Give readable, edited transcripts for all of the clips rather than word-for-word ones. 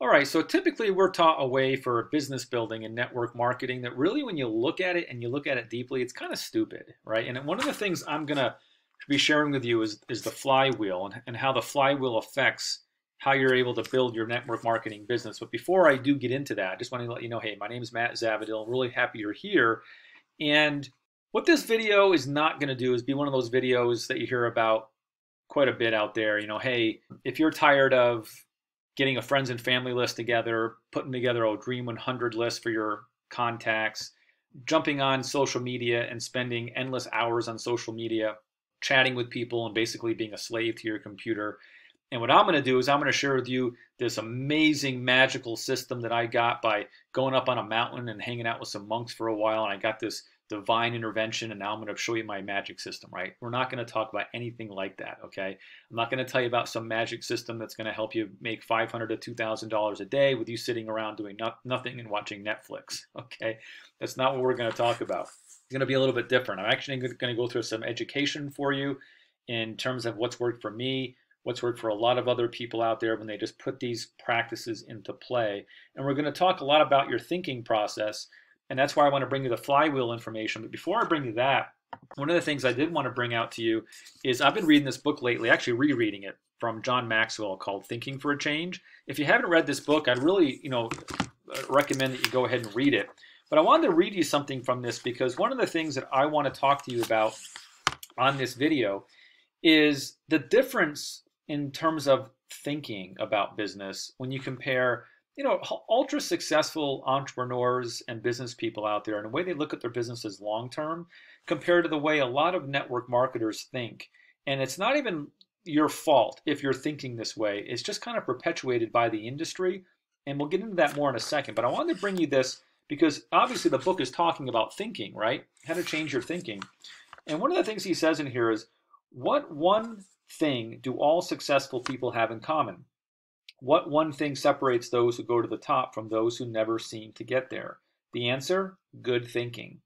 All right, so typically we're taught a way for business building and network marketing that really, when you look at it and you look at it deeply, it's kind of stupid, right? And one of the things I'm going to be sharing with you is the flywheel and how the flywheel affects how you're able to build your network marketing business. But before I do get into that, I just want to let you know, hey, my name is Matt Zavadil. I'm really happy you're here. And what this video is not going to do is be one of those videos that you hear about quite a bit out there. Hey, if you're tired of getting a friends and family list together, putting together a Dream 100 list for your contacts, jumping on social media and spending endless hours on social media, chatting with people and basically being a slave to your computer. And what I'm going to do is I'm going to share with you this amazing magical system that I got by going up on a mountain and hanging out with some monks for a while. And I got this divine intervention, and now I'm going to show you my magic system, right? We're not going to talk about anything like that, okay? I'm not going to tell you about some magic system that's going to help you make $500 to $2,000 a day with you sitting around doing nothing and watching Netflix, okay? That's not what we're going to talk about. It's going to be a little bit different. I'm actually going to go through some education for you in terms of what's worked for me, what's worked for a lot of other people out there when they just put these practices into play. And we're going to talk a lot about your thinking process. And that's why I want to bring you the flywheel information. But before I bring you that, one of the things I did want to bring out to you is I've been reading this book lately, actually rereading it from John Maxwell called Thinking for a Change. If you haven't read this book, I'd really, recommend that you go ahead and read it. But I wanted to read you something from this because one of the things that I want to talk to you about on this video is the difference in terms of thinking about business when you compare ultra successful entrepreneurs and business people out there and the way they look at their businesses long term compared to the way a lot of network marketers think. And it's not even your fault if you're thinking this way. It's just kind of perpetuated by the industry. And we'll get into that more in a second. But I wanted to bring you this because obviously the book is talking about thinking, right? How to change your thinking. And one of the things he says in here is, what one thing do all successful people have in common? What one thing separates those who go to the top from those who never seem to get there? The answer: good thinking.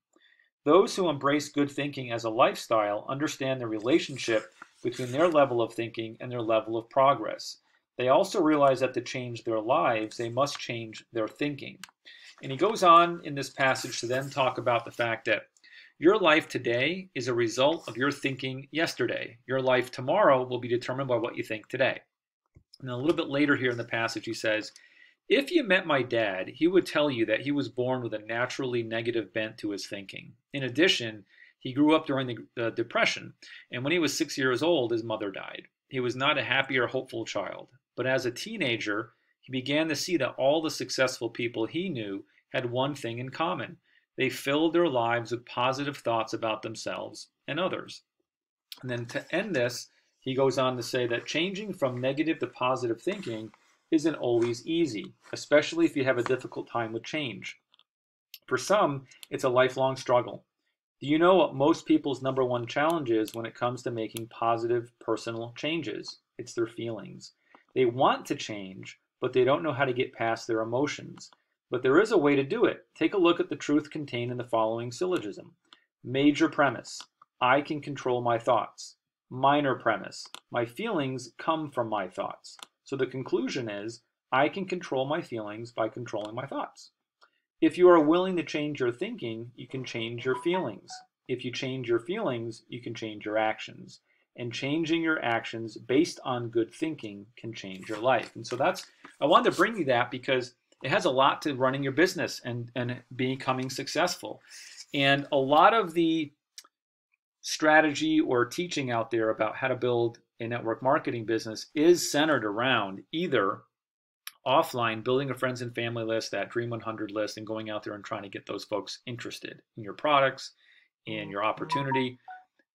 Those who embrace good thinking as a lifestyle understand the relationship between their level of thinking and their level of progress. They also realize that to change their lives, they must change their thinking. And he goes on in this passage to then talk about the fact that your life today is a result of your thinking yesterday. Your life tomorrow will be determined by what you think today. And a little bit later here in the passage, he says, if you met my dad, he would tell you that he was born with a naturally negative bent to his thinking. In addition, he grew up during the Depression, and when he was 6 years old, his mother died. He was not a happy or hopeful child, but as a teenager, he began to see that all the successful people he knew had one thing in common. They filled their lives with positive thoughts about themselves and others. And then to end this, he goes on to say that changing from negative to positive thinking isn't always easy, especially if you have a difficult time with change. For some, it's a lifelong struggle. Do you know what most people's number one challenge is when it comes to making positive personal changes? It's their feelings. They want to change, but they don't know how to get past their emotions. But there is a way to do it. Take a look at the truth contained in the following syllogism. Major premise: I can control my thoughts. Minor premise: my feelings come from my thoughts. So the conclusion is, I can control my feelings by controlling my thoughts. If you are willing to change your thinking, you can change your feelings. If you change your feelings, you can change your actions. And changing your actions based on good thinking can change your life. And so I wanted to bring you that because it has a lot to running your business and becoming successful. And a lot of the strategy or teaching out there about how to build a network marketing business is centered around either offline, building a friends and family list, that Dream 100 list, and going out there and trying to get those folks interested in your products, in your opportunity,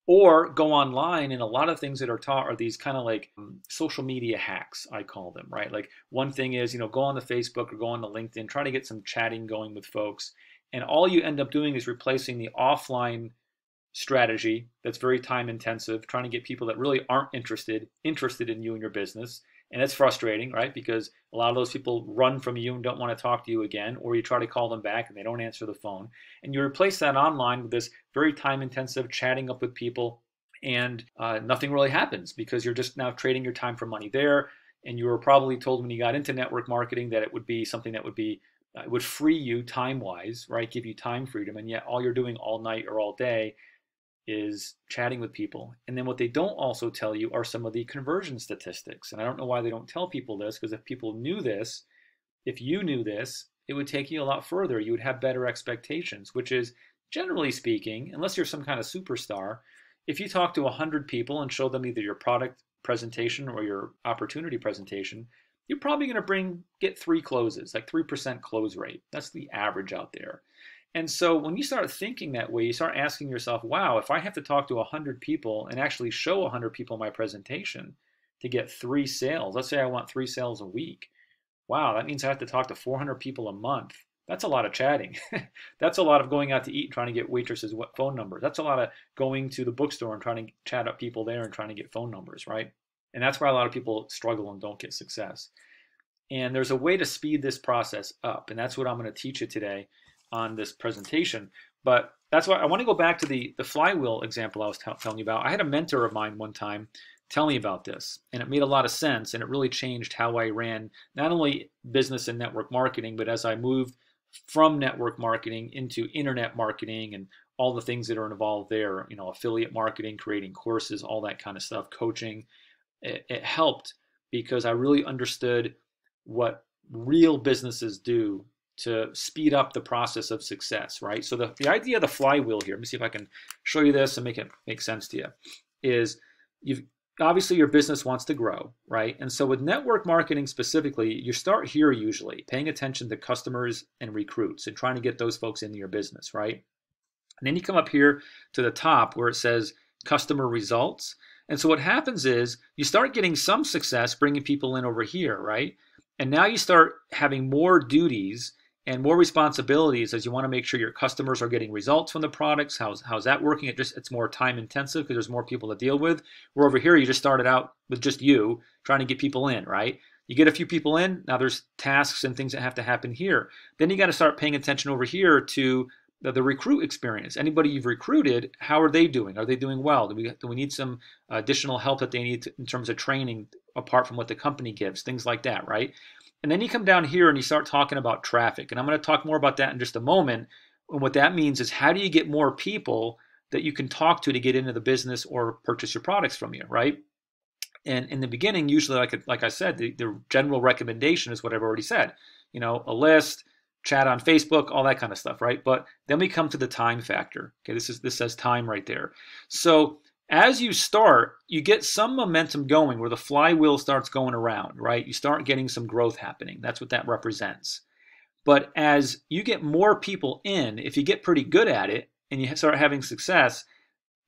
or go online. And a lot of things that are taught are these kind of like social media hacks, I call them, right? Like one thing is, go on to Facebook or go on to LinkedIn, try to get some chatting going with folks. And all you end up doing is replacing the offline strategy that's very time intensive, trying to get people that really aren't interested in you and your business. And it's frustrating, right? Because a lot of those people run from you and don't want to talk to you again, or you try to call them back and they don't answer the phone. And you replace that online with this very time intensive chatting up with people, and nothing really happens because you're just now trading your time for money there. and you were probably told when you got into network marketing that it would be something that would be it would free you time-wise, right? Give you time freedom, and yet all you're doing all night or all day is chatting with people. And then what they don't also tell you are some of the conversion statistics. And I don't know why they don't tell people this, because if people knew this, if you knew this, it would take you a lot further. You would have better expectations, which is, generally speaking, unless you're some kind of superstar, if you talk to 100 people and show them either your product presentation or your opportunity presentation, you're probably going to get 3 closes, like 3% close rate. That's the average out there. And so when you start thinking that way, you start asking yourself, wow, if I have to talk to 100 people and actually show 100 people my presentation to get 3 sales, let's say I want 3 sales a week. Wow, that means I have to talk to 400 people a month. That's a lot of chatting. That's a lot of going out to eat and trying to get waitresses' phone numbers. That's a lot of going to the bookstore and trying to chat up people there and trying to get phone numbers, right? And that's why a lot of people struggle and don't get success. And there's a way to speed this process up, and that's what I'm going to teach you today on this presentation. But that's why I want to go back to the flywheel example I was telling you about. I had a mentor of mine one time tell me about this, and it made a lot of sense, and it really changed how I ran not only business and network marketing, but as I moved from network marketing into internet marketing and all the things that are involved there, you know, affiliate marketing, creating courses, all that kind of stuff, coaching. It helped because I really understood what real businesses do to speed up the process of success, right? So the idea of the flywheel here, let me see if I can show you this and make it make sense to you, is obviously your business wants to grow, right? And so with network marketing specifically, you start here usually, paying attention to customers and recruits and trying to get those folks into your business, right? And then you come up here to the top where it says customer results. And so what happens is you start getting some success bringing people in over here, right? And now you start having more duties and more responsibilities as you want to make sure your customers are getting results from the products. How's that working? It's more time intensive because there's more people to deal with. Where over here, you just started out with just you trying to get people in, right? You get a few people in, now there's tasks and things that have to happen here. Then you got to start paying attention over here to the recruit experience. Anybody you've recruited, how are they doing? Are they doing well? Do we need some additional help that they need in terms of training apart from what the company gives? Things like that, right? And then you come down here and you start talking about traffic. And I'm going to talk more about that in just a moment. And what that means is how do you get more people that you can talk to get into the business or purchase your products from you, right? And in the beginning, usually, like I said, the general recommendation is what I've already said. You know, a list, chat on Facebook, all that kind of stuff, right? But then we come to the time factor. Okay, this says time right there. So as you start, you get some momentum going where the flywheel starts going around, right? You start getting some growth happening. That's what that represents. But as you get more people in, if you get pretty good at it and you start having success,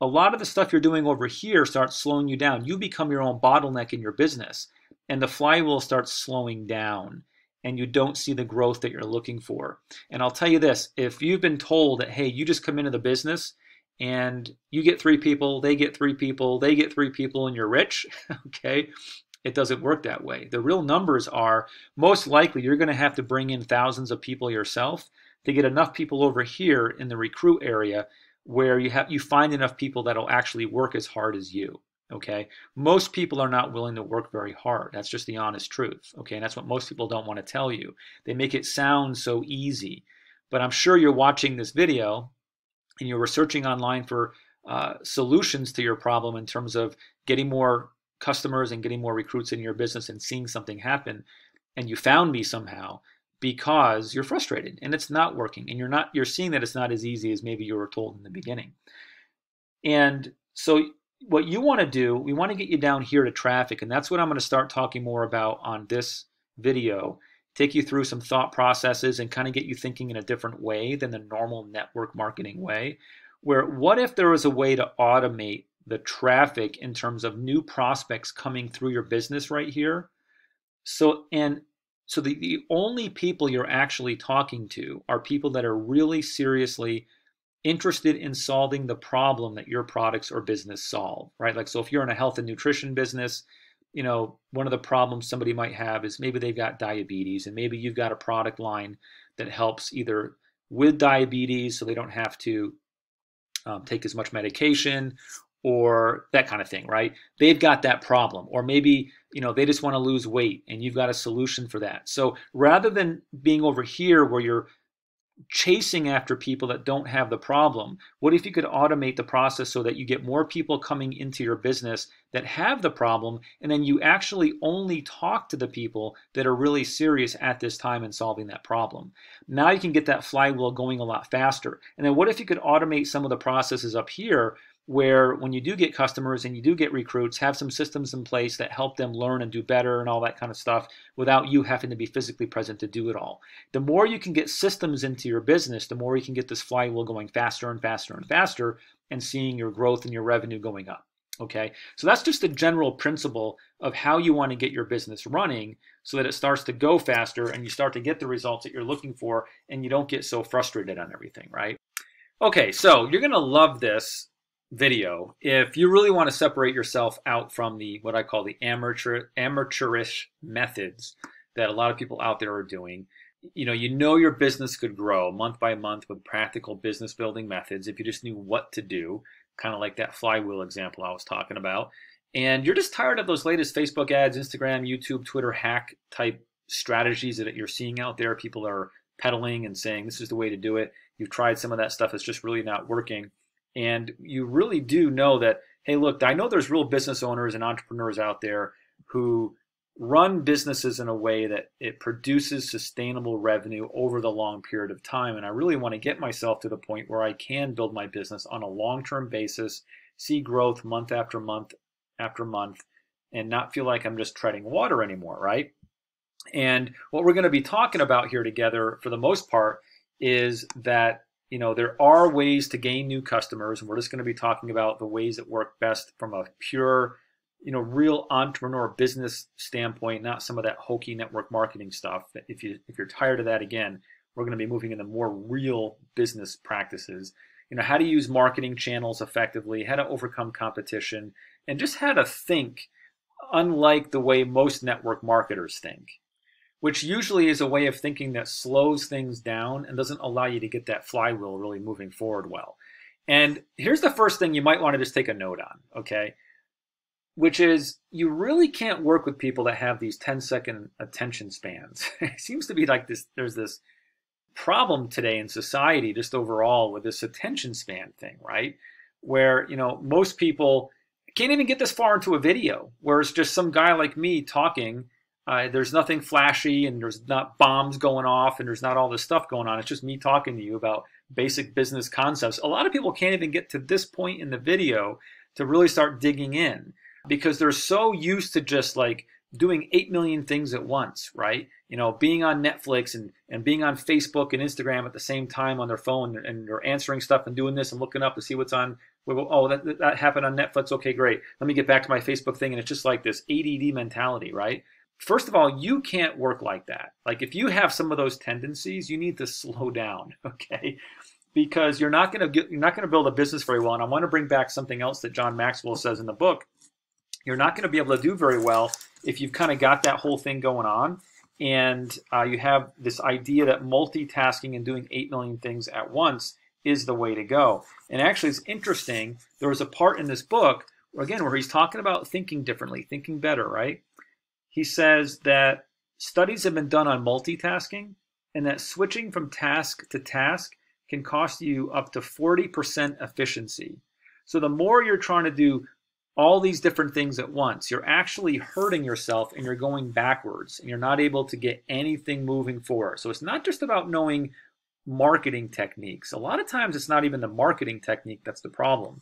a lot of the stuff you're doing over here starts slowing you down. You become your own bottleneck in your business, and the flywheel starts slowing down, and you don't see the growth that you're looking for. And I'll tell you this, if you've been told that, hey, you just come into the business and you get 3 people, they get 3 people, they get 3 people, and you're rich, okay, it doesn't work that way. The real numbers are most likely you're going to have to bring in thousands of people yourself to get enough people over here in the recruit area where you find enough people that'll actually work as hard as you. Okay, most people are not willing to work very hard. That's just the honest truth. Okay, and that's what most people don't want to tell you. They make it sound so easy. But I'm sure you're watching this video and you're researching online for solutions to your problem in terms of getting more customers and getting more recruits in your business and seeing something happen. And you found me somehow because you're frustrated and it's not working, and you're seeing that it's not as easy as maybe you were told in the beginning. And so what you want to do, we want to get you down here to traffic, and that's what I'm going to start talking more about on this video. Take you through some thought processes and kind of get you thinking in a different way than the normal network marketing way, where what if there was a way to automate the traffic in terms of new prospects coming through your business right here? So the only people you're actually talking to are people that are really seriously interested in solving the problem that your products or business solve, right? Like, so if you're in a health and nutrition business, you know, one of the problems somebody might have is maybe they've got diabetes, and maybe you've got a product line that helps either with diabetes so they don't have to take as much medication, or that kind of thing, right? They've got that problem. Or maybe, they just want to lose weight and you've got a solution for that. So rather than being over here where you're chasing after people that don't have the problem, what if you could automate the process so that you get more people coming into your business that have the problem, and then you actually only talk to the people that are really serious at this time in solving that problem? Now you can get that flywheel going a lot faster. And then what if you could automate some of the processes up here, where when you do get customers and you do get recruits, have some systems in place that help them learn and do better and all that kind of stuff without you having to be physically present to do it all. The more you can get systems into your business, the more you can get this flywheel going faster and faster and faster and seeing your growth and your revenue going up. Okay, so that's just a general principle of how you want to get your business running so that it starts to go faster and you start to get the results that you're looking for and you don't get so frustrated on everything, right? Okay, so you're going to love this video if you really want to separate yourself out from the what I call the amateurish methods that a lot of people out there are doing. Your business could grow month by month with practical business building methods if you just knew what to do, kind of like that flywheel example I was talking about. And you're just tired of those latest Facebook ads, Instagram, YouTube, Twitter hack type strategies that you're seeing out there. People are peddling and saying this is the way to do it. You've tried some of that stuff, it's just really not working. And you really do know that, hey, look, I know there's real business owners and entrepreneurs out there who run businesses in a way that it produces sustainable revenue over the long period of time. And I really want to get myself to the point where I can build my business on a long-term basis, see growth month after month after month, and not feel like I'm just treading water anymore, right? And what we're going to be talking about here together for the most part is that there are ways to gain new customers, and we're just going to be talking about the ways that work best from a pure, real entrepreneur business standpoint, not some of that hokey network marketing stuff. If you're tired of that, again, we're going to be moving into more real business practices. How to use marketing channels effectively, how to overcome competition, and just how to think unlike the way most network marketers think, which usually is a way of thinking that slows things down and doesn't allow you to get that flywheel really moving forward well. And here's the first thing you might want to just take a note on, okay? Which is you really can't work with people that have these 10-second attention spans. It seems to be like there's this problem today in society just overall with this attention span thing, right? Where, most people can't even get this far into a video, where it's just some guy like me talking. There's nothing flashy and there's not bombs going off and there's not all this stuff going on. It's just me talking to you about basic business concepts. A lot of people can't even get to this point in the video to really start digging in because they're so used to just like doing 8 million things at once, right? Being on Netflix and being on Facebook and Instagram at the same time on their phone, and they're answering stuff and doing this and looking up to see what's on. Oh, that happened on Netflix. Okay, great. Let me get back to my Facebook thing. And it's just like this ADD mentality, right? First of all, you can't work like that. Like if you have some of those tendencies, you need to slow down, okay? Because you're not going to build a business very well. And I want to bring back something else that John Maxwell says in the book. You're not going to be able to do very well if you've kind of got that whole thing going on and you have this idea that multitasking and doing 8 million things at once is the way to go. And actually, it's interesting. There was a part in this book, again, where he's talking about thinking differently, thinking better, right? He says that studies have been done on multitasking and that switching from task to task can cost you up to 40% efficiency. So the more you're trying to do all these different things at once, you're actually hurting yourself and you're going backwards and you're not able to get anything moving forward. So it's not just about knowing marketing techniques. A lot of times it's not even the marketing technique that's the problem.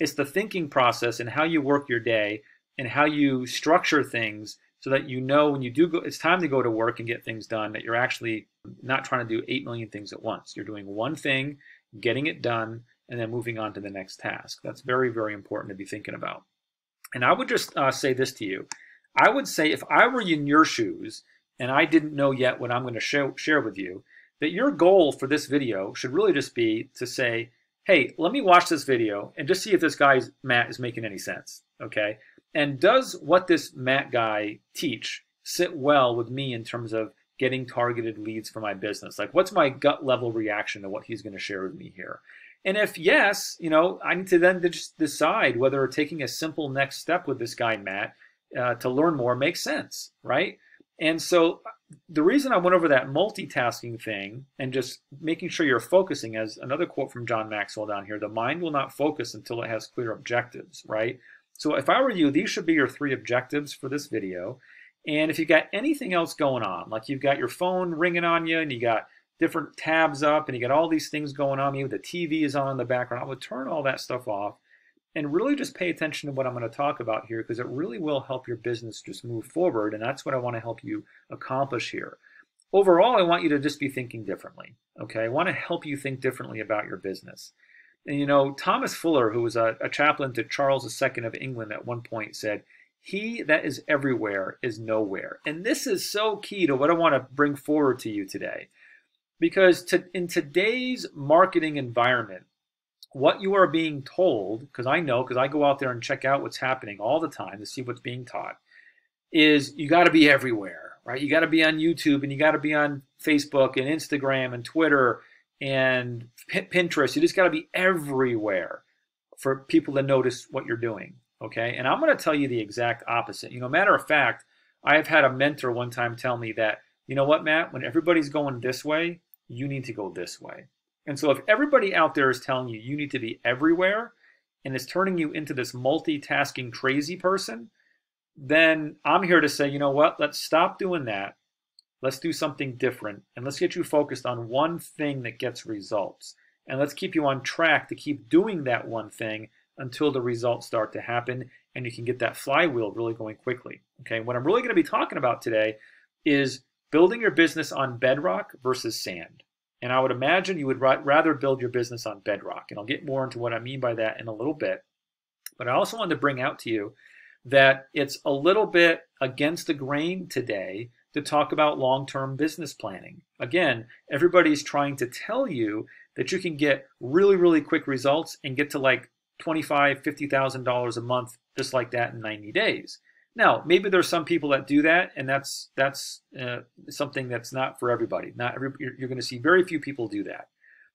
It's the thinking process and how you work your day and how you structure things so that when you do go, it's time to go to work and get things done, that you're actually not trying to do 8 million things at once. You're doing one thing, getting it done, and then moving on to the next task. That's very, very important to be thinking about. And I would just say this to you. I would say if I were in your shoes and I didn't know yet what I'm going to share with you, that your goal for this video should really just be to say, hey, let me watch this video and just see if this guy, Matt, is making any sense, okay? And does what this Matt guy teach sit well with me in terms of getting targeted leads for my business? Like, what's my gut level reaction to what he's going to share with me here? And if yes, I need to then just decide whether taking a simple next step with this guy, Matt, to learn more makes sense, right? And so the reason I went over that multitasking thing and just making sure you're focusing, as another quote from John Maxwell down here, the mind will not focus until it has clear objectives, right? So if I were you, these should be your 3 objectives for this video. And if you got anything else going on, like you've got your phone ringing on you and you got different tabs up and you got all these things going on, maybe the TV is on in the background, I would turn all that stuff off and really just pay attention to what I'm going to talk about here, because it really will help your business just move forward. And that's what I want to help you accomplish here. Overall, I want you to just be thinking differently. Okay, I want to help you think differently about your business. And Thomas Fuller, who was a chaplain to Charles II of England at one point, said, "He that is everywhere is nowhere." And this is so key to what I want to bring forward to you today. Because in today's marketing environment, what you are being told, because I know, because I go out there and check out what's happening all the time to see what's being taught, is you got to be everywhere, right? You got to be on YouTube, and you got to be on Facebook and Instagram and Twitter and Pinterest. You just got to be everywhere for people to notice what you're doing, okay? And I'm going to tell you the exact opposite. Matter of fact, I've had a mentor one time tell me that, you know what, Matt, when everybody's going this way, you need to go this way. And so if everybody out there is telling you you need to be everywhere and is turning you into this multitasking crazy person, then I'm here to say, you know what, let's stop doing that. Let's do something different, and let's get you focused on one thing that gets results. And let's keep you on track to keep doing that one thing until the results start to happen and you can get that flywheel really going quickly. Okay, what I'm really going to be talking about today is building your business on bedrock versus sand. And I would imagine you would rather build your business on bedrock. And I'll get more into what I mean by that in a little bit. But I also wanted to bring out to you that it's a little bit against the grain today to talk about long-term business planning. Again, everybody's trying to tell you that you can get really, really quick results and get to like $25,000, $50,000 a month just like that in 90 days. Now, maybe there's some people that do that, and that's something that's not for everybody. You're going to see very few people do that.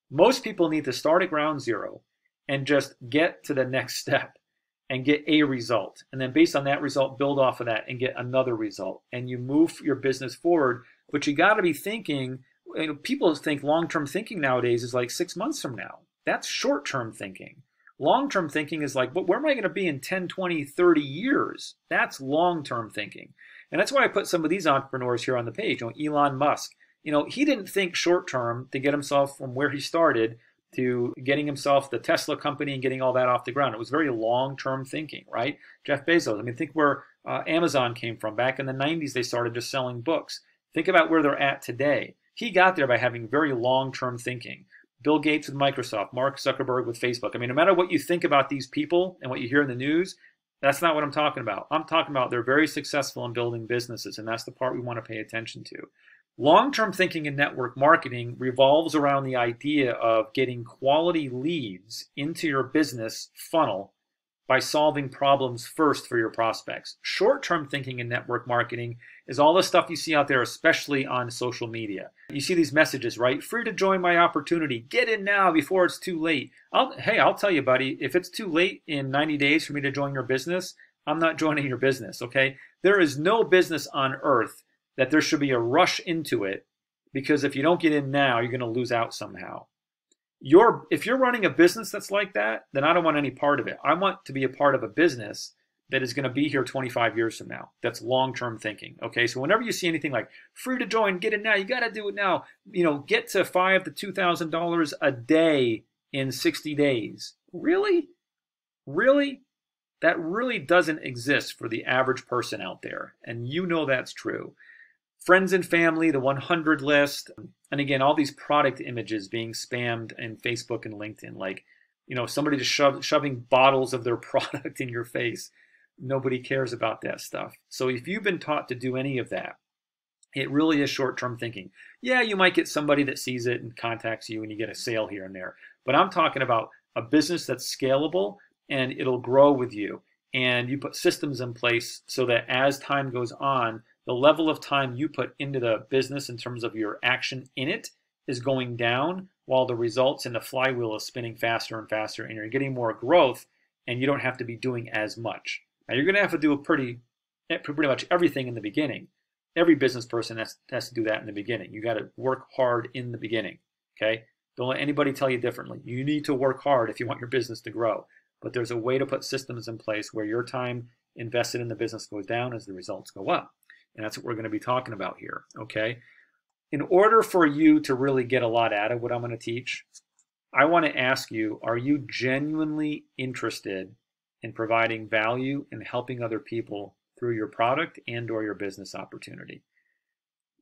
Most people need to start at ground zero and just get to the next step and get a result. And then based on that result, build off of that and get another result. And you move your business forward, but you got to be thinking, people think long-term thinking nowadays is like 6 months from now. That's short-term thinking. Long-term thinking is like, where am I going to be in 10, 20, 30 years? That's long-term thinking. And that's why I put some of these entrepreneurs here on the page. Elon Musk, he didn't think short-term to get himself from where he started to getting himself the Tesla company and getting all that off the ground. It was very long-term thinking, right? Jeff Bezos, think where Amazon came from. Back in the 90s, they started just selling books. Think about where they're at today. He got there by having very long-term thinking. Bill Gates with Microsoft, Mark Zuckerberg with Facebook. No matter what you think about these people and what you hear in the news, that's not what I'm talking about. I'm talking about they're very successful in building businesses, and that's the part we want to pay attention to. Long-term thinking in network marketing revolves around the idea of getting quality leads into your business funnel by solving problems first for your prospects. Short-term thinking in network marketing is all the stuff you see out there, especially on social media. You see these messages, right? Free to join my opportunity. Get in now before it's too late. I'll tell you, buddy, if it's too late in 90 days for me to join your business, I'm not joining your business, okay? There is no business on earth that there should be a rush into it, because if you don't get in now, you're going to lose out somehow. If you're running a business that's like that, then I don't want any part of it. I want to be a part of a business that is going to be here 25 years from now. That's long-term thinking. Okay, so whenever you see anything like free to join, get it now, you got to do it now. Get to $5,000 to $2,000 a day in 60 days. Really? Really? That really doesn't exist for the average person out there, and that's true. Friends and family, the 100 list, and again, all these product images being spammed in Facebook and LinkedIn, like, somebody just shoving bottles of their product in your face. Nobody cares about that stuff. So if you've been taught to do any of that, it really is short-term thinking. Yeah, you might get somebody that sees it and contacts you and you get a sale here and there. But I'm talking about a business that's scalable and it'll grow with you. And you put systems in place so that as time goes on, the level of time you put into the business in terms of your action in it is going down, while the results in the flywheel is spinning faster and faster, and you're getting more growth, and you don't have to be doing as much. Now, you're going to have to do pretty much everything in the beginning. Every business person has to do that in the beginning. You got to work hard in the beginning, okay? Don't let anybody tell you differently. You need to work hard if you want your business to grow. But there's a way to put systems in place where your time invested in the business goes down as the results go up. And that's what we're going to be talking about here, okay? In order for you to really get a lot out of what I'm going to teach, I want to ask you, are you genuinely interested in providing value and helping other people through your product and or your business opportunity?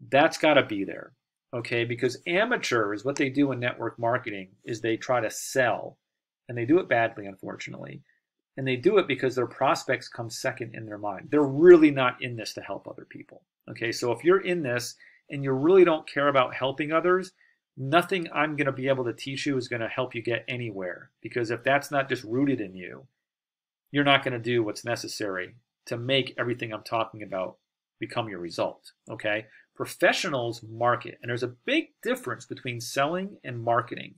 That's got to be there, okay? Because amateurs, what they do in network marketing is they try to sell, and they do it badly, unfortunately. And they do it because their prospects come second in their mind. They're really not in this to help other people, okay? So if you're in this and you really don't care about helping others, nothing I'm going to be able to teach you is going to help you get anywhere. Because if that's not just rooted in you, you're not going to do what's necessary to make everything I'm talking about become your result, okay? Professionals market, and there's a big difference between selling and marketing.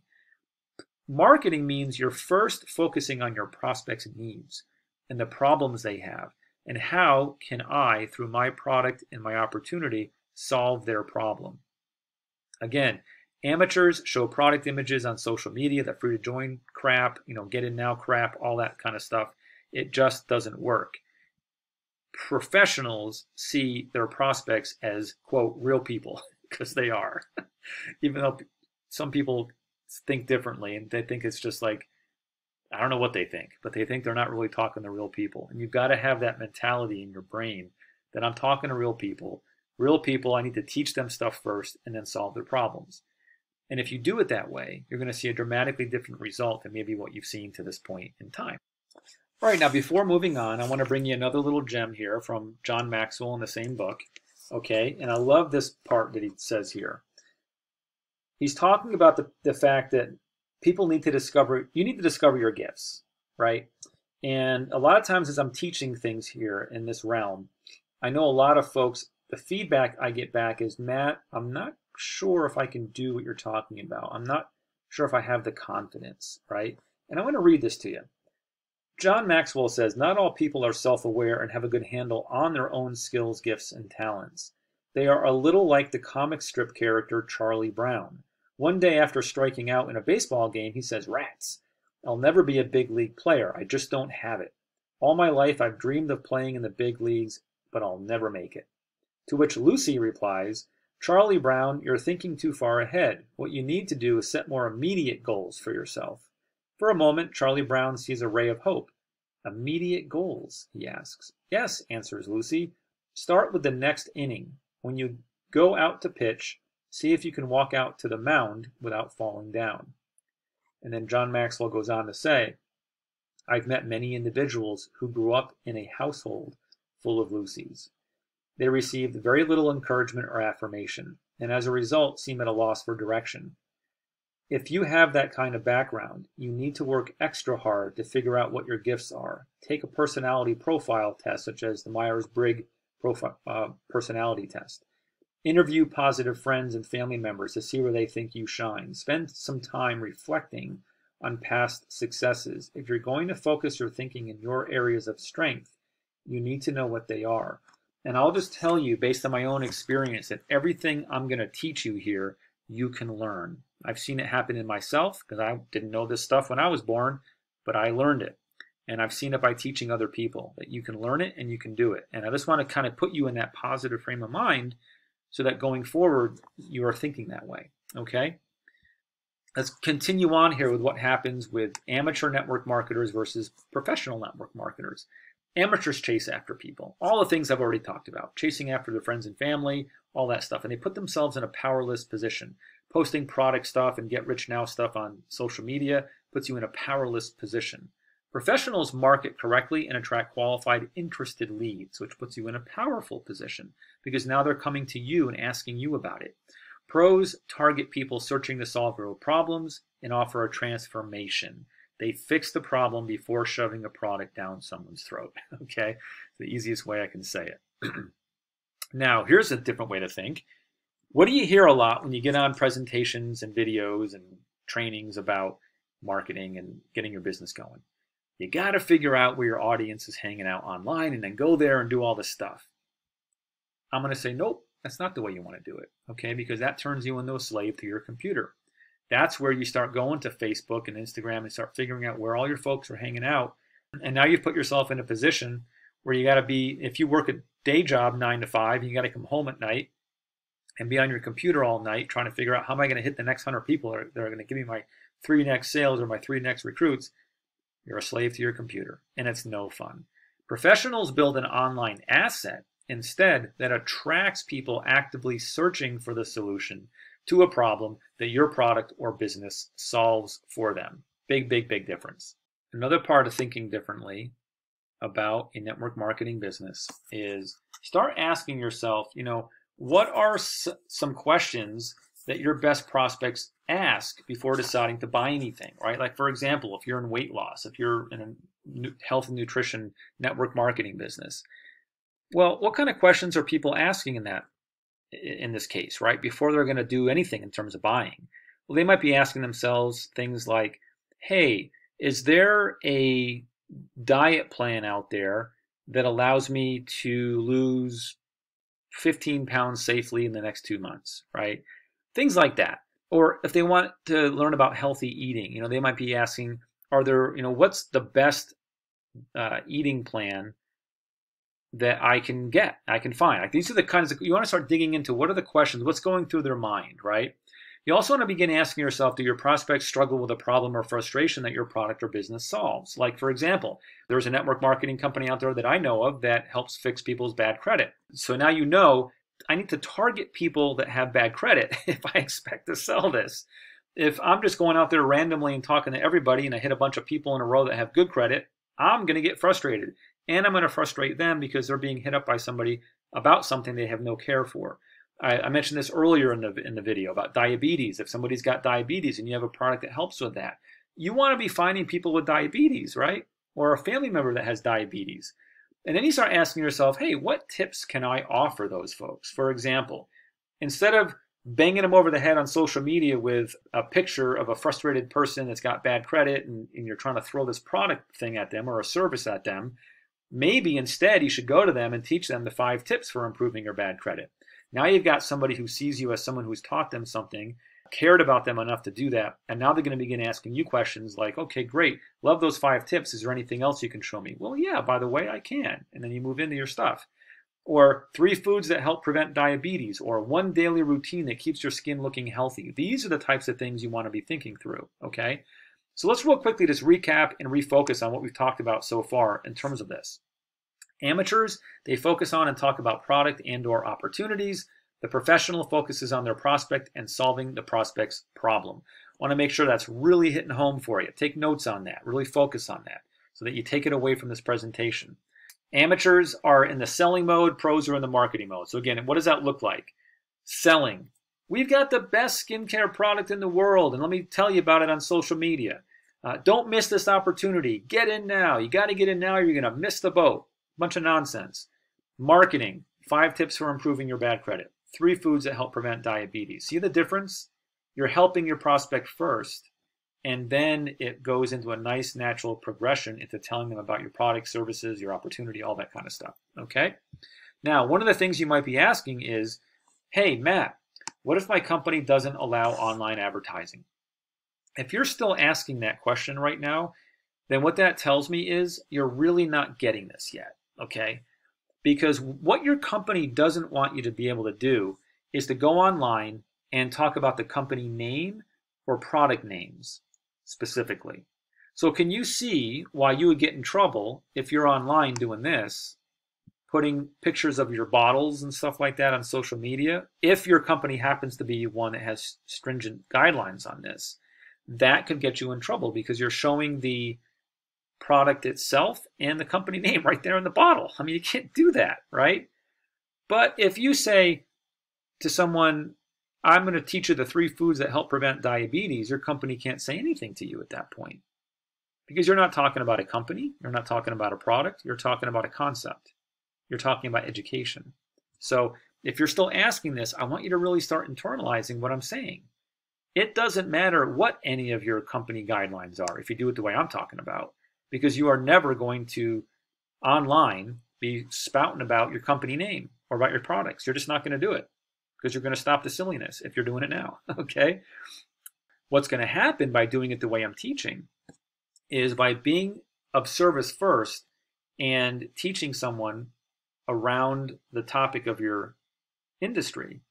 Marketing means you're first focusing on your prospects' needs and the problems they have, and how can I, through my product and my opportunity, solve their problem. Again, amateurs show product images on social media, that free to join crap, get in now crap, all that kind of stuff. It just doesn't work. Professionals see their prospects as, quote, real people, because they are. Even though some people think differently and they think it's just like, I don't know what they think, but they think they're not really talking to real people. And you've got to have that mentality in your brain that I'm talking to real people. Real people, I need to teach them stuff first and then solve their problems. And if you do it that way, you're going to see a dramatically different result than maybe what you've seen to this point in time. All right, now before moving on, I want to bring you another little gem here from John Maxwell in the same book. Okay, and I love this part that he says here. He's talking about the fact that people need to discover your gifts, right? And a lot of times as I'm teaching things here in this realm, I know a lot of folks, the feedback I get back is, Matt, I'm not sure if I can do what you're talking about. I'm not sure if I have the confidence, right? And I want to read this to you. John Maxwell says, not all people are self-aware and have a good handle on their own skills, gifts, and talents. They are a little like the comic strip character Charlie Brown. One day after striking out in a baseball game, he says, rats, I'll never be a big league player. I just don't have it. All my life I've dreamed of playing in the big leagues, but I'll never make it. To which Lucy replies, Charlie Brown, you're thinking too far ahead. What you need to do is set more immediate goals for yourself. For a moment, Charlie Brown sees a ray of hope. Immediate goals, he asks. Yes, answers Lucy. Start with the next inning. When you go out to pitch, see if you can walk out to the mound without falling down. And then John Maxwell goes on to say, I've met many individuals who grew up in a household full of Lucys. They received very little encouragement or affirmation, and as a result seem at a loss for direction. If you have that kind of background, you need to work extra hard to figure out what your gifts are. Take a personality profile test, such as the Myers-Briggs personality test. Interview positive friends and family members to see where they think you shine. Spend some time reflecting on past successes. If you're going to focus your thinking in your areas of strength, you need to know what they are. And I'll just tell you, based on my own experience, that everything I'm going to teach you here, you can learn. I've seen it happen in myself because I didn't know this stuff when I was born, but I learned it. And I've seen it by teaching other people that you can learn it and you can do it. And I just want to kind of put you in that positive frame of mind so that going forward, you are thinking that way, okay? Let's continue on here with what happens with amateur network marketers versus professional network marketers. Amateurs chase after people. All the things I've already talked about. Chasing after their friends and family, all that stuff. And they put themselves in a powerless position. Posting product stuff and get rich now stuff on social media puts you in a powerless position. Professionals market correctly and attract qualified, interested leads, which puts you in a powerful position because now they're coming to you and asking you about it. Pros target people searching to solve real problems and offer a transformation. They fix the problem before shoving a product down someone's throat. Okay, the easiest way I can say it. Now, here's a different way to think. What do you hear a lot when you get on presentations and videos and trainings about marketing and getting your business going. You got to figure out where your audience is hanging out online and then go there and do all this stuff. I'm going to say, nope, that's not the way you want to do it, okay? Because that turns you into a slave to your computer. That's where you start going to Facebook and Instagram and start figuring out where all your folks are hanging out. And now you've put yourself in a position where you got to be, if you work a day job 9 to 5, you got to come home at night and be on your computer all night trying to figure out how am I going to hit the next 100 people that are going to give me my 3 next sales or my 3 next recruits. You're a slave to your computer, and it's no fun. Professionals build an online asset instead that attracts people actively searching for the solution to a problem that your product or business solves for them. Big, big, big difference. Another part of thinking differently about a network marketing business is start asking yourself, what are some questions that your best prospects ask before deciding to buy anything, right? Like, for example, if you're in weight loss, if you're in a health and nutrition network marketing business, well, what kind of questions are people asking in this case, right? Before they're going to do anything in terms of buying? Well, they might be asking themselves things like, hey, is there a diet plan out there that allows me to lose 15 pounds safely in the next 2 months, right? Things like that. Or if they want to learn about healthy eating, they might be asking, are there, what's the best eating plan that I can find? Like, these are the kinds of, you want to start digging into what are the questions, what's going through their mind, right? You also want to begin asking yourself, do your prospects struggle with a problem or frustration that your product or business solves? Like, for example, there's a network marketing company out there that I know of that helps fix people's bad credit. So now I need to target people that have bad credit if I expect to sell this. If I'm just going out there randomly and talking to everybody and I hit a bunch of people in a row that have good credit, I'm going to get frustrated. And I'm going to frustrate them because they're being hit up by somebody about something they have no care for. I mentioned this earlier in the video about diabetes. If somebody's got diabetes and you have a product that helps with that, you want to be finding people with diabetes, right? Or a family member that has diabetes. And then you start asking yourself, hey, what tips can I offer those folks? For example, instead of banging them over the head on social media with a picture of a frustrated person that's got bad credit and you're trying to throw this product thing at them or a service at them, maybe instead you should go to them and teach them the 5 tips for improving your bad credit. Now you've got somebody who sees you as someone who's taught them something, cared about them enough to do that, and now they're going to begin asking you questions like, okay, great, love those 5 tips. Is there anything else you can show me? Well, yeah, by the way, I can. And then you move into your stuff. Or 3 foods that help prevent diabetes, or 1 daily routine that keeps your skin looking healthy. These are the types of things you want to be thinking through, okay? So let's real quickly just recap and refocus on what we've talked about so far in terms of this. Amateurs, they focus on and talk about product and/or opportunities. The professional focuses on their prospect and solving the prospect's problem. Want to make sure that's really hitting home for you. Take notes on that. Really focus on that so that you take it away from this presentation. Amateurs are in the selling mode. Pros are in the marketing mode. So again, what does that look like? Selling. We've got the best skincare product in the world, and let me tell you about it on social media. Don't miss this opportunity. Get in now. You got to get in now or you're going to miss the boat. Bunch of nonsense. Marketing, 5 tips for improving your bad credit. 3 foods that help prevent diabetes. See the difference? You're helping your prospect first, and then it goes into a nice natural progression into telling them about your product, services, your opportunity, all that kind of stuff. Okay? Now, one of the things you might be asking is, hey, Matt, what if my company doesn't allow online advertising? If you're still asking that question right now, then what that tells me is you're really not getting this yet. Okay? Because what your company doesn't want you to be able to do is to go online and talk about the company name or product names specifically. So can you see why you would get in trouble if you're online doing this, putting pictures of your bottles and stuff like that on social media? If your company happens to be one that has stringent guidelines on this, that could get you in trouble because you're showing the product itself and the company name right there in the bottle. I mean, you can't do that, right? But if you say to someone, I'm going to teach you the 3 foods that help prevent diabetes, your company can't say anything to you at that point because you're not talking about a company, you're not talking about a product, you're talking about a concept. You're talking about education. So if you're still asking this, I want you to really start internalizing what I'm saying. It doesn't matter what any of your company guidelines are if you do it the way I'm talking about, because you are never going to online be spouting about your company name or about your products. You're just not going to do it because you're going to stop the silliness if you're doing it now. Okay. What's going to happen by doing it the way I'm teaching is by being of service first and teaching someone around the topic of your industry.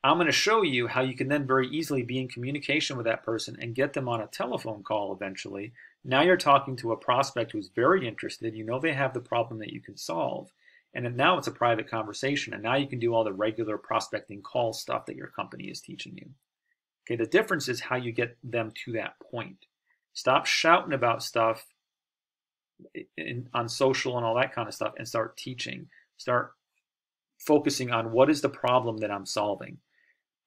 I'm going to show you how you can then very easily be in communication with that person and get them on a telephone call eventually. Now you're talking to a prospect who's very interested. You know they have the problem that you can solve. And then now it's a private conversation. And now you can do all the regular prospecting call stuff that your company is teaching you. Okay, the difference is how you get them to that point. Stop shouting about stuff on social and all that kind of stuff and start teaching. Start focusing on what is the problem that I'm solving.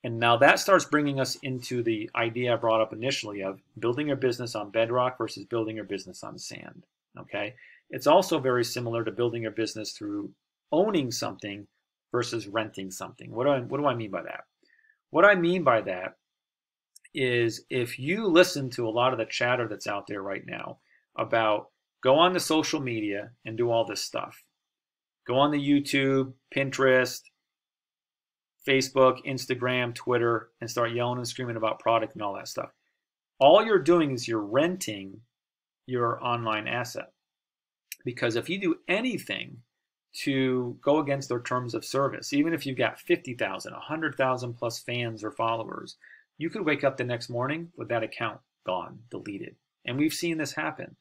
And now that starts bringing us into the idea I brought up initially of building your business on bedrock versus building your business on sand. Okay? It's also very similar to building your business through owning something versus renting something. What do I mean by that? What I mean by that is if you listen to a lot of the chatter that's out there right now about go on to social media and do all this stuff. Go on to YouTube, Pinterest, Facebook, Instagram, Twitter, and start yelling and screaming about product and all that stuff. All you're doing is you're renting your online asset. Because if you do anything to go against their terms of service, even if you've got 50,000, 100,000 plus fans or followers, you could wake up the next morning with that account gone, deleted. And we've seen this happen.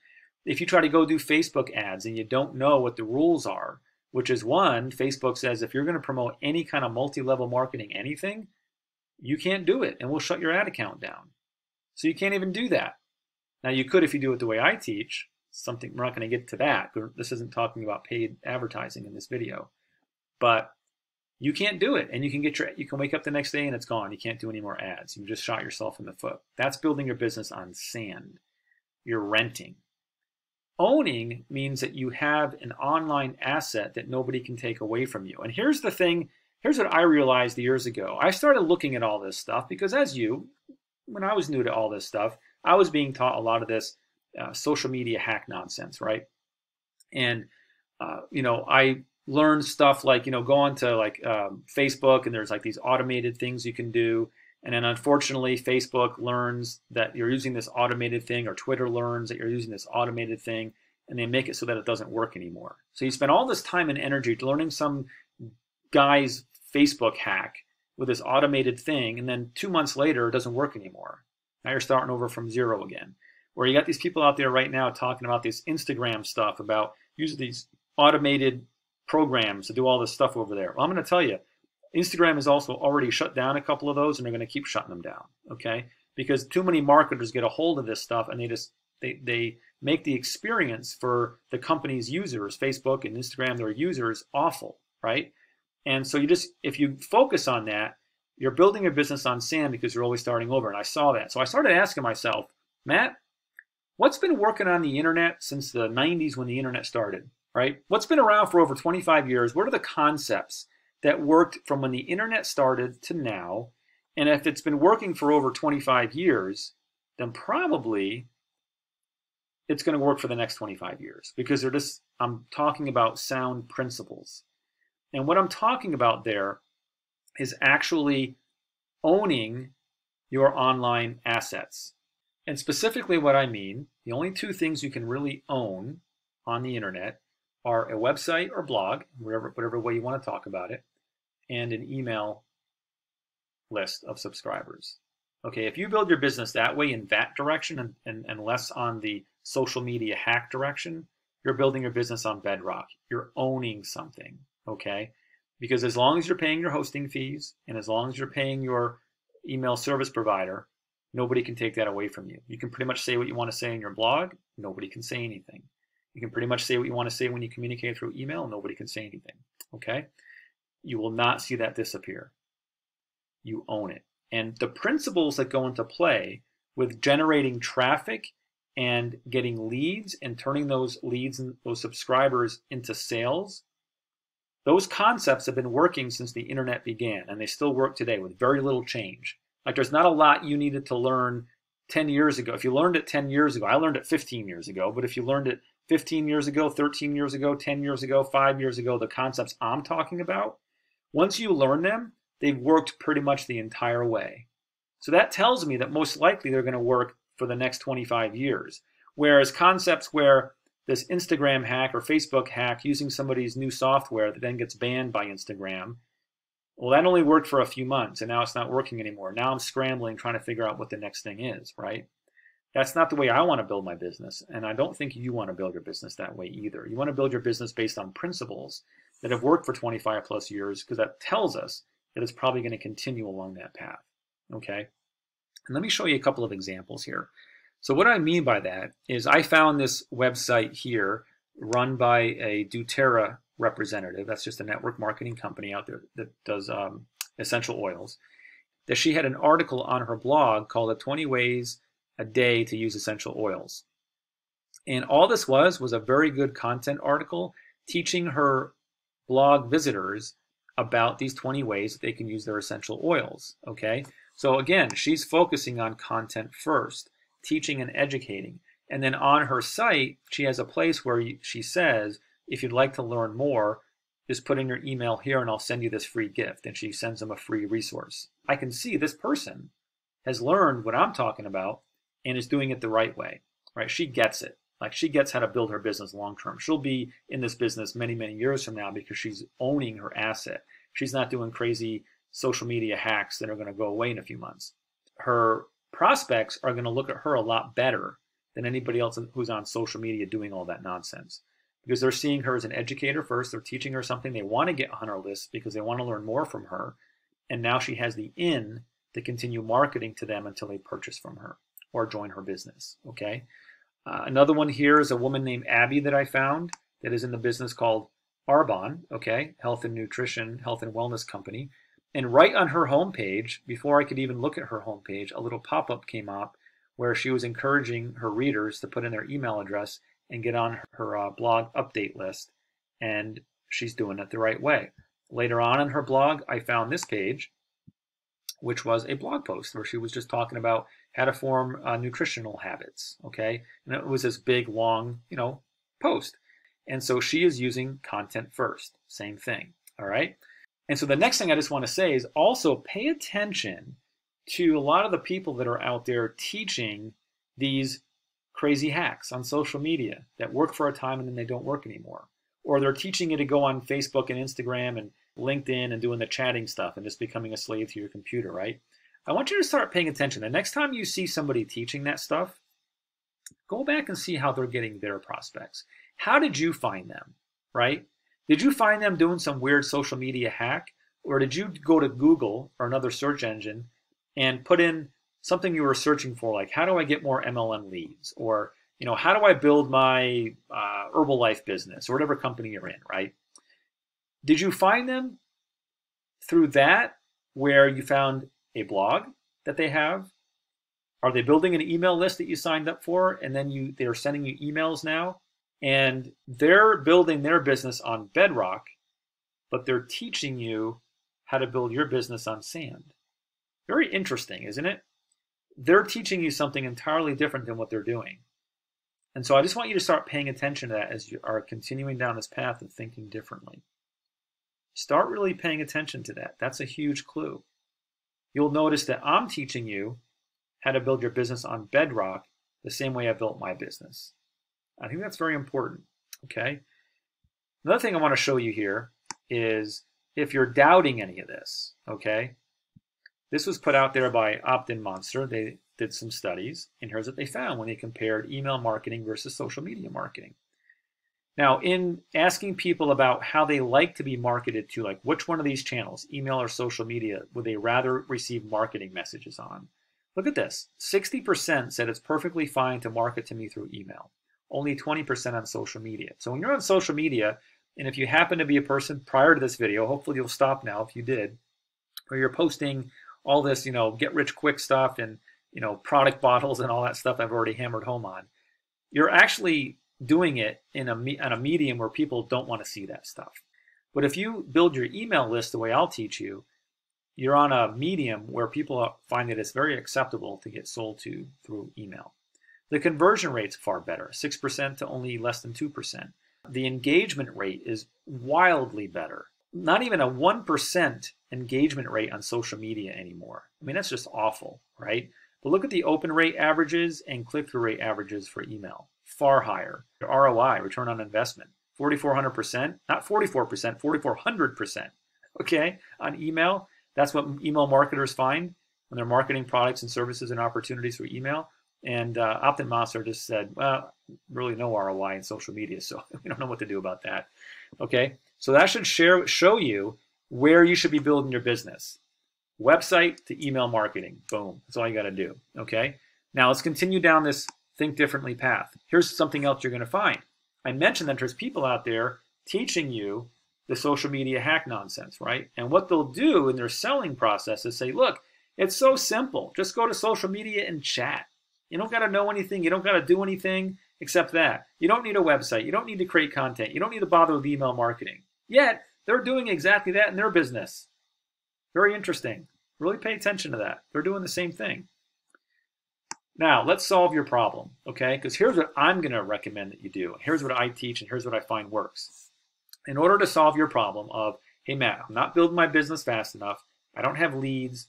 If you try to go do Facebook ads and you don't know what the rules are, which is one, Facebook says if you're going to promote any kind of multi-level marketing, anything, you can't do it and we'll shut your ad account down. So you can't even do that. Now you could if you do it the way I teach, something we're not going to get to that. This isn't talking about paid advertising in this video. But you can't do it and you can wake up the next day and it's gone. You can't do any more ads. You just shot yourself in the foot. That's building your business on sand. You're renting. Owning means that you have an online asset that nobody can take away from you. And here's the thing, here's what I realized years ago. I started looking at all this stuff because when I was new to all this stuff, I was being taught a lot of this social media hack nonsense, right? And, I learned stuff like, go on to like Facebook and there's like these automated things you can do. And then unfortunately, Facebook learns that you're using this automated thing, or Twitter learns that you're using this automated thing, and they make it so that it doesn't work anymore. So you spend all this time and energy learning some guy's Facebook hack with this automated thing, and then 2 months later, it doesn't work anymore. Now you're starting over from zero again. Where you got these people out there right now talking about this Instagram stuff, about using these automated programs to do all this stuff over there. Well, I'm going to tell you, Instagram has also already shut down a couple of those, and they're going to keep shutting them down, okay? Because too many marketers get a hold of this stuff, and they make the experience for the company's users, Facebook and Instagram, their users, awful, right? And so if you focus on that, you're building a business on sand because you're always starting over. And I saw that. So I started asking myself, Matt, what's been working on the internet since the 90s when the internet started, right? What's been around for over 25 years? What are the concepts that worked from when the internet started to now? And if it's been working for over 25 years, then probably it's going to work for the next 25 years because I'm talking about sound principles. And what I'm talking about there is actually owning your online assets. And specifically what I mean, the only two things you can really own on the internet are a website or blog, whatever way you want to talk about it, and an email list of subscribers. Okay, if you build your business that way in that direction and less on the social media hack direction, you're building your business on bedrock. You're owning something, okay? Because as long as you're paying your hosting fees and as long as you're paying your email service provider, nobody can take that away from you. You can pretty much say what you want to say in your blog. Nobody can say anything. You can pretty much say what you want to say when you communicate through email. Nobody can say anything, okay? You will not see that disappear. You own it. And the principles that go into play with generating traffic and getting leads and turning those leads and those subscribers into sales, those concepts have been working since the internet began, and they still work today with very little change. Like there's not a lot you needed to learn 10 years ago. If you learned it 10 years ago, I learned it 15 years ago, but if you learned it 15 years ago, 13 years ago, 10 years ago, 5 years ago, the concepts I'm talking about, once you learn them, they've worked pretty much the entire way. So that tells me that most likely they're going to work for the next 25 years. Whereas concepts where this Instagram hack or Facebook hack using somebody's new software that then gets banned by Instagram, well, that only worked for a few months and now it's not working anymore. Now I'm scrambling trying to figure out what the next thing is, right? That's not the way I want to build my business. And I don't think you want to build your business that way either. You want to build your business based on principles that have worked for 25 plus years, because that tells us that it's probably going to continue along that path. Okay? And let me show you a couple of examples here. So what I mean by that is I found this website here run by a doTERRA representative. That's just a network marketing company out there that does essential oils. That she had an article on her blog called the 20 Ways a Day to Use Essential Oils. And all this was a very good content article teaching her blog visitors about these 20 ways that they can use their essential oils. Okay? So again, she's focusing on content first, teaching and educating. And then on her site, she has a place where she says, if you'd like to learn more, just put in your email here and I'll send you this free gift. And she sends them a free resource. I can see this person has learned what I'm talking about and is doing it the right way, right? She gets it. Like she gets how to build her business long term. She'll be in this business many, many years from now because she's owning her asset. She's not doing crazy social media hacks that are going to go away in a few months. Her prospects are going to look at her a lot better than anybody else who's on social media doing all that nonsense, because they're seeing her as an educator first. They're teaching her something. They want to get on her list because they want to learn more from her. And now she has the in to continue marketing to them until they purchase from her or join her business. Okay. Another one here is a woman named Abby that I found that is in the business called Arbonne, okay, health and nutrition, health and wellness company. And right on her homepage, before I could even look at her homepage, a little pop-up came up where she was encouraging her readers to put in their email address and get on her blog update list. And she's doing it the right way. Later on in her blog, I found this page, which was a blog post where she was just talking about how to form nutritional habits, okay? And it was this big, long, post. And so she is using content first, same thing, all right? And so the next thing I just want to say is also pay attention to a lot of the people that are out there teaching these crazy hacks on social media that work for a time and then they don't work anymore. Or they're teaching you to go on Facebook and Instagram and LinkedIn and doing the chatting stuff and just becoming a slave to your computer, right? I want you to start paying attention. The next time you see somebody teaching that stuff, go back and see how they're getting their prospects. How did you find them, right? Did you find them doing some weird social media hack? Or did you go to Google or another search engine and put in something you were searching for, like how do I get more MLM leads? Or how do I build my Herbalife business or whatever company you're in, right? Did you find them through that where you found a blog that they have? Are they building an email list that you signed up for and then they're sending you emails now? And they're building their business on bedrock, but they're teaching you how to build your business on sand. Very interesting, isn't it? They're teaching you something entirely different than what they're doing. And so I just want you to start paying attention to that as you are continuing down this path of thinking differently. Start really paying attention to that. That's a huge clue. You'll notice that I'm teaching you how to build your business on bedrock the same way I built my business. I think that's very important, okay? Another thing I want to show you here is if you're doubting any of this, okay? This was put out there by Opt-in Monster. They did some studies, and here's what they found when they compared email marketing versus social media marketing. Now, in asking people about how they like to be marketed to, like which one of these channels, email or social media, would they rather receive marketing messages on? Look at this. 60% said it's perfectly fine to market to me through email. Only 20% on social media. So when you're on social media, and if you happen to be a person prior to this video, hopefully you'll stop now if you did, where you're posting all this, get rich quick stuff and, product bottles and all that stuff I've already hammered home on. You're actually doing it on a medium where people don't want to see that stuff. But if you build your email list the way I'll teach you, you're on a medium where people find that it's very acceptable to get sold to through email. The conversion rate's far better, 6% to only less than 2%. The engagement rate is wildly better. Not even a 1% engagement rate on social media anymore. I mean, that's just awful, right? But look at the open rate averages and click-through rate averages for email. Far higher. The ROI, return on investment, 4,400%, not 44%, 4,400%. Okay, on email, that's what email marketers find when they're marketing products and services and opportunities through email. And Optitmaster just said, well, really no ROI in social media, so we don't know what to do about that. Okay, so that should show you where you should be building your business. Website to email marketing. Boom. That's all you got to do. Okay, now let's continue down this think differently path. Here's something else you're going to find. I mentioned that there's people out there teaching you the social media hack nonsense, right? And what they'll do in their selling process is say, look, it's so simple. Just go to social media and chat. You don't got to know anything. You don't got to do anything except that. You don't need a website. You don't need to create content. You don't need to bother with email marketing. Yet, they're doing exactly that in their business. Very interesting. Really pay attention to that. They're doing the same thing. Now, let's solve your problem, okay? Because here's what I'm going to recommend that you do. Here's what I teach, and here's what I find works. In order to solve your problem of, hey, Matt, I'm not building my business fast enough. I don't have leads.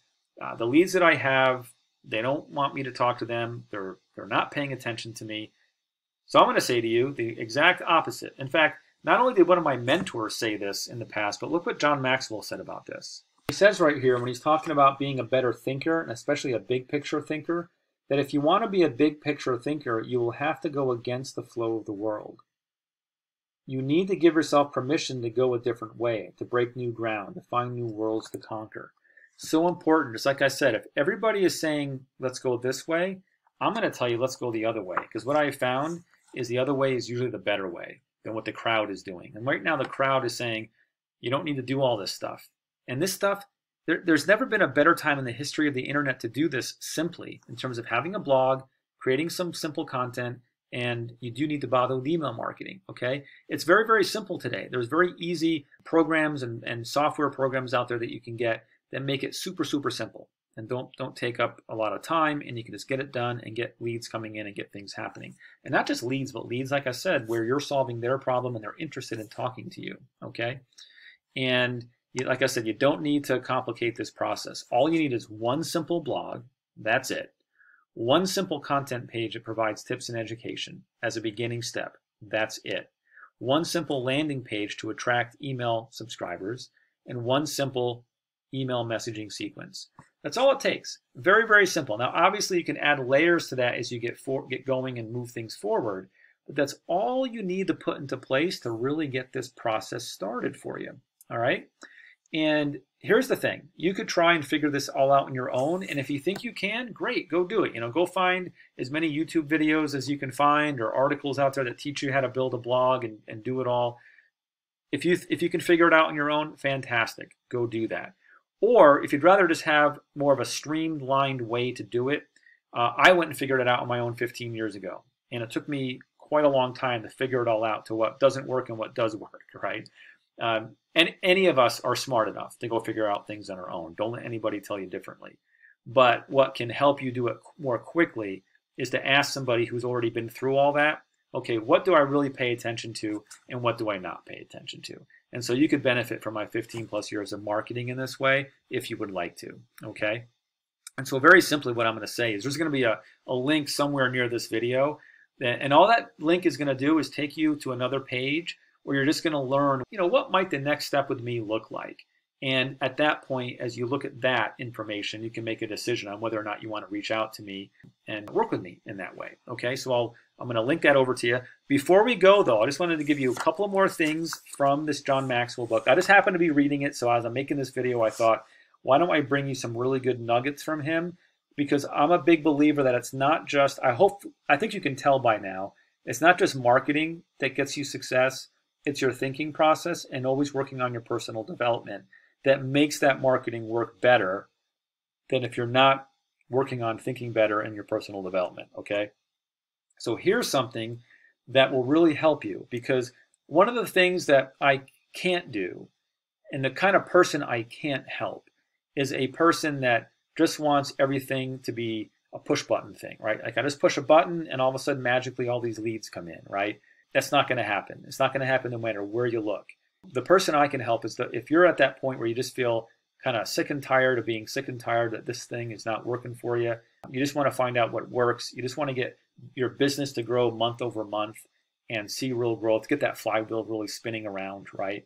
The leads that I have, they don't want me to talk to them. They're not paying attention to me. So I'm going to say to you the exact opposite. In fact, not only did one of my mentors say this in the past, but look what John Maxwell said about this. He says right here when he's talking about being a better thinker, and especially a big picture thinker, that if you want to be a big picture thinker, you will have to go against the flow of the world. You need to give yourself permission to go a different way, to break new ground, to find new worlds to conquer. So important. Just like I said, if everybody is saying, let's go this way, I'm going to tell you, let's go the other way. Because what I found is the other way is usually the better way than what the crowd is doing. And right now the crowd is saying, you don't need to do all this stuff. And this stuff, there's never been a better time in the history of the internet to do this simply, in terms of having a blog, creating some simple content, and you do need to bother with email marketing, okay? It's very, very simple today. There's very easy programs and software programs out there that you can get that make it super, super simple and don't take up a lot of time, and you can just get it done and get leads coming in and get things happening. And not just leads, but leads, like I said, where you're solving their problem and they're interested in talking to you, okay? And like I said, you don't need to complicate this process. All you need is one simple blog. That's it. One simple content page that provides tips and education as a beginning step. That's it. One simple landing page to attract email subscribers, and one simple email messaging sequence. That's all it takes. Very, very simple. Now, obviously, you can add layers to that as you get going and move things forward, but that's all you need to put into place to really get this process started for you. All right? And here's the thing. You could try and figure this all out on your own, and if you think you can, great, go do it. You know, go find as many YouTube videos as you can find, or articles out there that teach you how to build a blog and do it all. If you can figure it out on your own, fantastic. Go do that. Or if you'd rather just have more of a streamlined way to do it, I went and figured it out on my own 15 years ago. And it took me quite a long time to figure it all out, to what doesn't work and what does work, right? And any of us are smart enough to go figure out things on our own. Don't let anybody tell you differently. But what can help you do it more quickly is to ask somebody who's already been through all that, okay, what do I really pay attention to and what do I not pay attention to? And so you could benefit from my 15 plus years of marketing in this way if you would like to, okay? And so very simply what I'm going to say is there's going to be a link somewhere near this video, and all that link is going to do is take you to another page where you're just going to learn, you know, what might the next step with me look like? And at that point, as you look at that information, you can make a decision on whether or not you want to reach out to me and work with me in that way. Okay, so I'm going to link that over to you. Before we go, though, I just wanted to give you a couple more things from this John Maxwell book. I just happened to be reading it, so as I'm making this video, I thought, why don't I bring you some really good nuggets from him? Because I'm a big believer that it's not just, I think you can tell by now, it's not just marketing that gets you success. It's your thinking process and always working on your personal development that makes that marketing work better than if you're not working on thinking better in your personal development, okay? So here's something that will really help you, because one of the things that I can't do and the kind of person I can't help is a person that just wants everything to be a push button thing, right? Like I just push a button and all of a sudden magically all these leads come in, right? That's not going to happen. It's not going to happen no matter where you look. The person I can help is that if you're at that point where you just feel kind of sick and tired of being sick and tired that this thing is not working for you, you just want to find out what works. You just want to get your business to grow month over month and see real growth, get that flywheel really spinning around, right?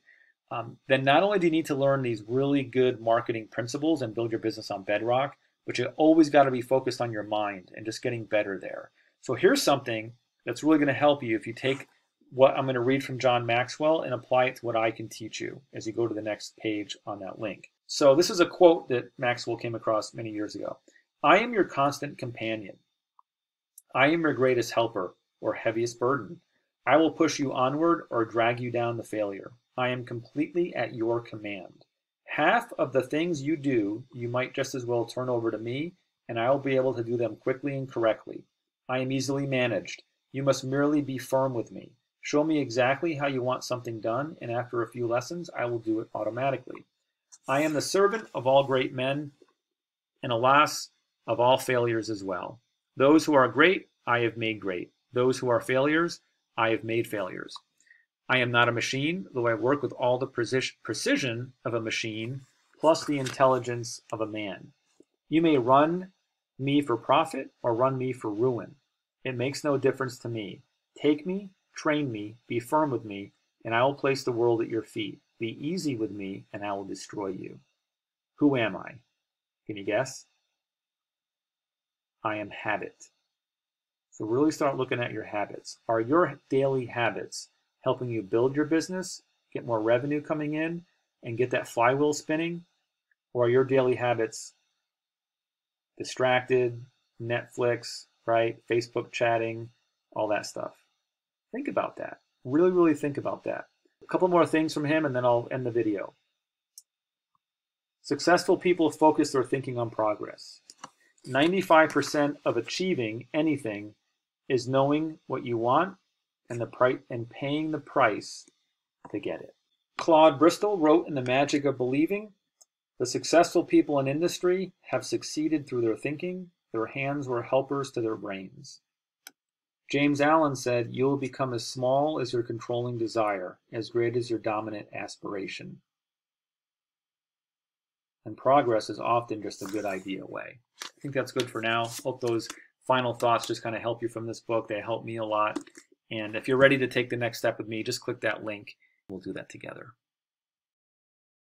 Then not only do you need to learn these really good marketing principles and build your business on bedrock, but you always got to be focused on your mind and just getting better there. So here's something that's really going to help you if you take what I'm going to read from John Maxwell and apply it to what I can teach you as you go to the next page on that link. So this is a quote that Maxwell came across many years ago. I am your constant companion. I am your greatest helper or heaviest burden. I will push you onward or drag you down to failure. I am completely at your command. Half of the things you do, you might just as well turn over to me, and I will be able to do them quickly and correctly. I am easily managed. You must merely be firm with me. Show me exactly how you want something done, and after a few lessons, I will do it automatically. I am the servant of all great men, and alas, of all failures as well. Those who are great, I have made great. Those who are failures, I have made failures. I am not a machine, though I work with all the precision of a machine, plus the intelligence of a man. You may run me for profit or run me for ruin. It makes no difference to me. Take me, train me, be firm with me, and I will place the world at your feet. Be easy with me, and I will destroy you. Who am I? Can you guess? I am habit. So really start looking at your habits. Are your daily habits helping you build your business, get more revenue coming in, and get that flywheel spinning? Or are your daily habits distracted, Netflix, right? Facebook chatting, all that stuff? Think about that. Really, really think about that. A couple more things from him and then I'll end the video. Successful people focus their thinking on progress. 95% of achieving anything is knowing what you want and paying the price to get it. Claude Bristol wrote in The Magic of Believing, the successful people in industry have succeeded through their thinking. Their hands were helpers to their brains. James Allen said, you will become as small as your controlling desire, as great as your dominant aspiration. And progress is often just a good idea away. I think that's good for now. Hope those final thoughts just kind of help you from this book. They help me a lot. And if you're ready to take the next step with me, just click that link. We'll do that together.